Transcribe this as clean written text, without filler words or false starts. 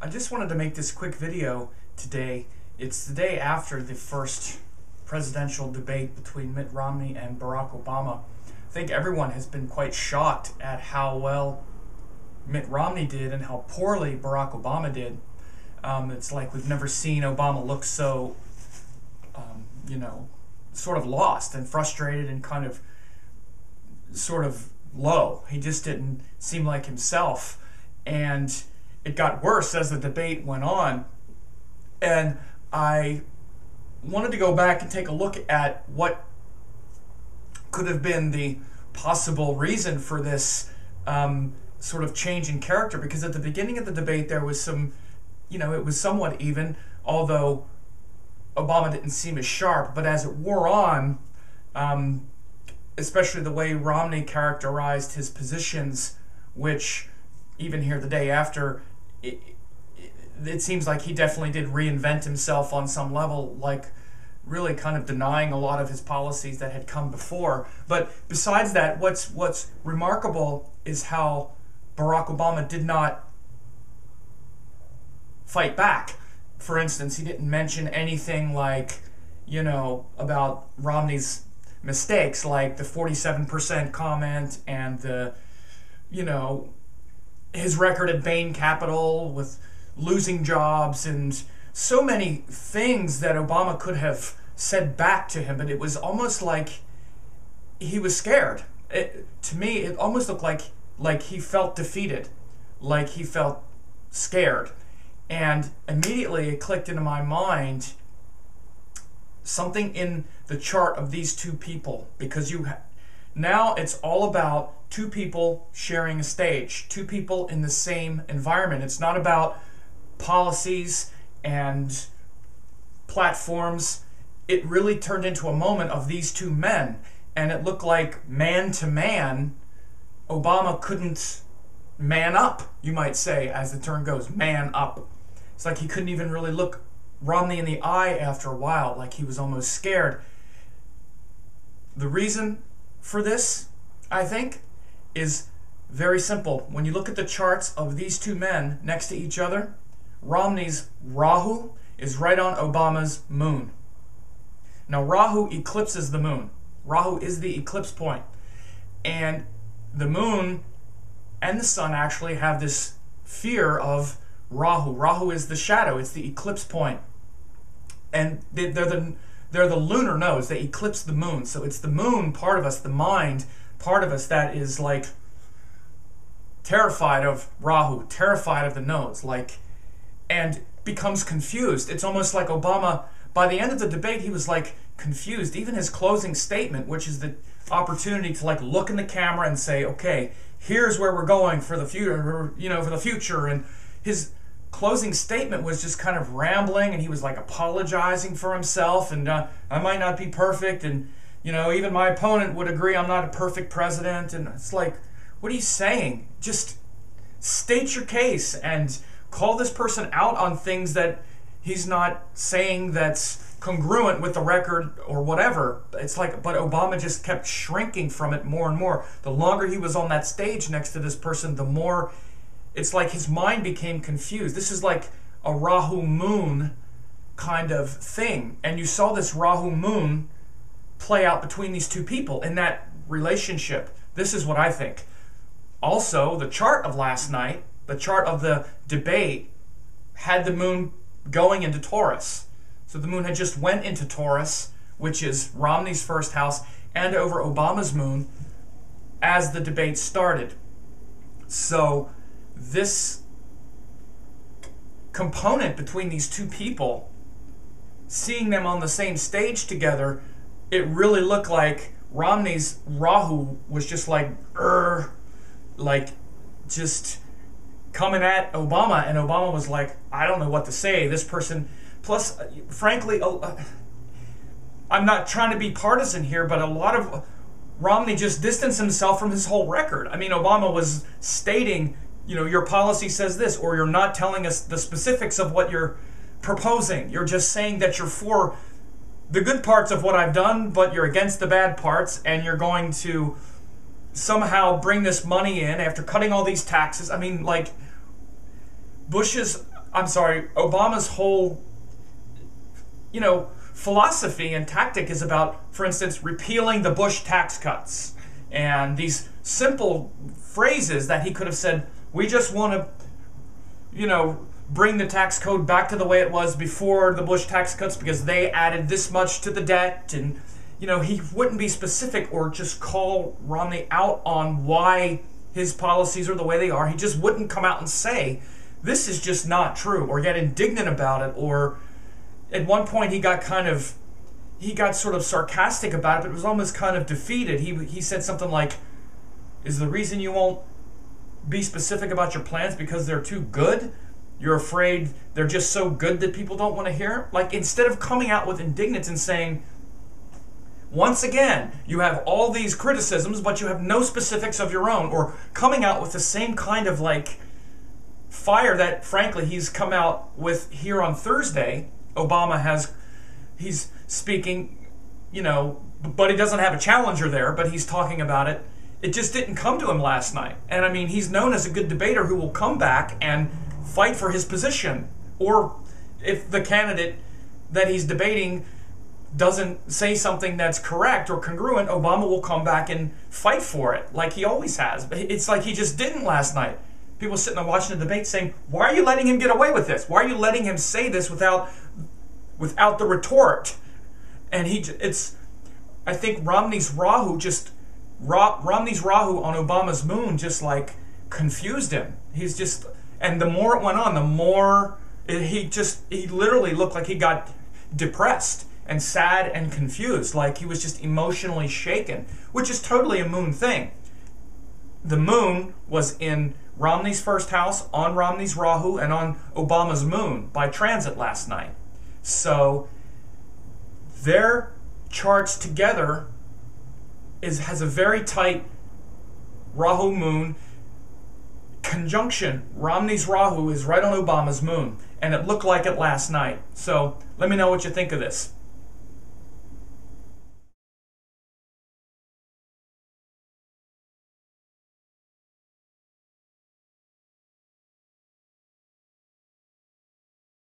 I just wanted to make this quick video today. It's the day after the first presidential debate between Mitt Romney and Barack Obama. I think everyone has been quite shocked at how well Mitt Romney did and how poorly Barack Obama did. It's like we've never seen Obama look so, sort of lost and frustrated and kind of sort of low. He just didn't seem like himself. And it got worse as the debate went on. And I wanted to go back and take a look at what could have been the possible reason for this sort of change in character, because at the beginning of the debate there was some, it was somewhat even, although Obama didn't seem as sharp. But as it wore on, especially the way Romney characterized his positions, which even here the day after, it seems like he definitely did reinvent himself on some level, like really kind of denying a lot of his policies that had come before. But besides that, what's remarkable is how Barack Obama did not fight back. For instance, he didn't mention anything like, about Romney's mistakes, like the 47% comment and the, his record at Bain Capital with losing jobs and so many things that Obama could have said back to him. But it was almost like he was scared. To me, it almost looked like he felt defeated, like he felt scared. And immediately it clicked into my mind something in the chart of these two people, because now it's all about two people sharing a stage, two people in the same environment. It's not about policies and platforms. It really turned into a moment of these two men, and it looked like man to man, Obama couldn't man up, you might say, as the term goes, man up. It's like he couldn't even really look Romney in the eye after a while, like he was almost scared. The reason for this, I think, is very simple. When you look at the charts of these two men next to each other, Romney's Rahu is right on Obama's moon. Now, Rahu eclipses the moon. Rahu is the eclipse point. And the moon and the sun actually have this fear of Rahu. Rahu is the shadow. It's the eclipse point. And they're the lunar nodes. They eclipse the moon. So it's the moon part of us, the mind part of us, that is like terrified of Rahu, terrified of the nodes, and becomes confused. It's almost like Obama, by the end of the debate, he was like confused. Even his closing statement, which is the opportunity to look in the camera and say, okay, here's where we're going for the future, and his closing statement was just kind of rambling, and he was apologizing for himself, and I might not be perfect, and even my opponent would agree I'm not a perfect president. And it's like, what are you saying? Just state your case and call this person out on things that he's not saying that's congruent with the record or whatever. It's like, but Obama just kept shrinking from it more and more. The longer he was on that stage next to this person, the more it's like his mind became confused. This is like a Rahu moon kind of thing. And you saw this Rahu moon play out between these two people in that relationship. This is what I think. Also, the chart of last night, the chart of the debate, had the moon going into Taurus. So the moon had just went into Taurus, which is Romney's first house, and over Obama's moon as the debate started. So this component between these two people, seeing them on the same stage together, it really looked like Romney's Rahu was just just coming at Obama, and Obama was like, I don't know what to say. This person, plus, frankly, I'm not trying to be partisan here, but a lot of Romney just distanced himself from his whole record. I mean, Obama was stating, your policy says this, or you're not telling us the specifics of what you're proposing. You're just saying that you're for the good parts of what I've done, but you're against the bad parts, and you're going to somehow bring this money in after cutting all these taxes. I mean, Bush's I'm sorry, Obama's whole, philosophy and tactic is about, for instance, repealing the Bush tax cuts. And these simple phrases that he could have said, we just want to, bring the tax code back to the way it was before the Bush tax cuts because they added this much to the debt. And, he wouldn't be specific or just call Romney out on why his policies are the way they are. He just wouldn't come out and say, this is just not true, or get indignant about it. Or at one point he got sort of sarcastic about it, but it was almost kind of defeated. He said something like, is the reason you won't be specific about your plans because they're too good? You're afraid they're just so good that people don't want to hear? Like, instead of coming out with indignance and saying, once again, you have all these criticisms, but you have no specifics of your own, or coming out with the same kind of fire that, frankly, he's come out with here on Thursday. He's speaking, but he doesn't have a challenger there, but he's talking about it. It just didn't come to him last night. And I mean, he's known as a good debater who will come back and fight for his position. Or if the candidate that he's debating doesn't say something that's correct or congruent, Obama will come back and fight for it, like he always has. But it's like he just didn't last night. People sitting there watching the debate saying, why are you letting him get away with this? Why are you letting him say this without the retort? And I think Romney's Rahu on Obama's moon just confused him. And the more it went on, the more he literally looked like he got depressed and sad and confused, like he was just emotionally shaken, which is totally a moon thing. The moon was in Romney's first house, on Romney's Rahu, and on Obama's moon by transit last night. So their charts together has a very tight Rahu moon conjunction. Romney's Rahu is right on Obama's moon, and it looked like it last night. So let me know what you think of this.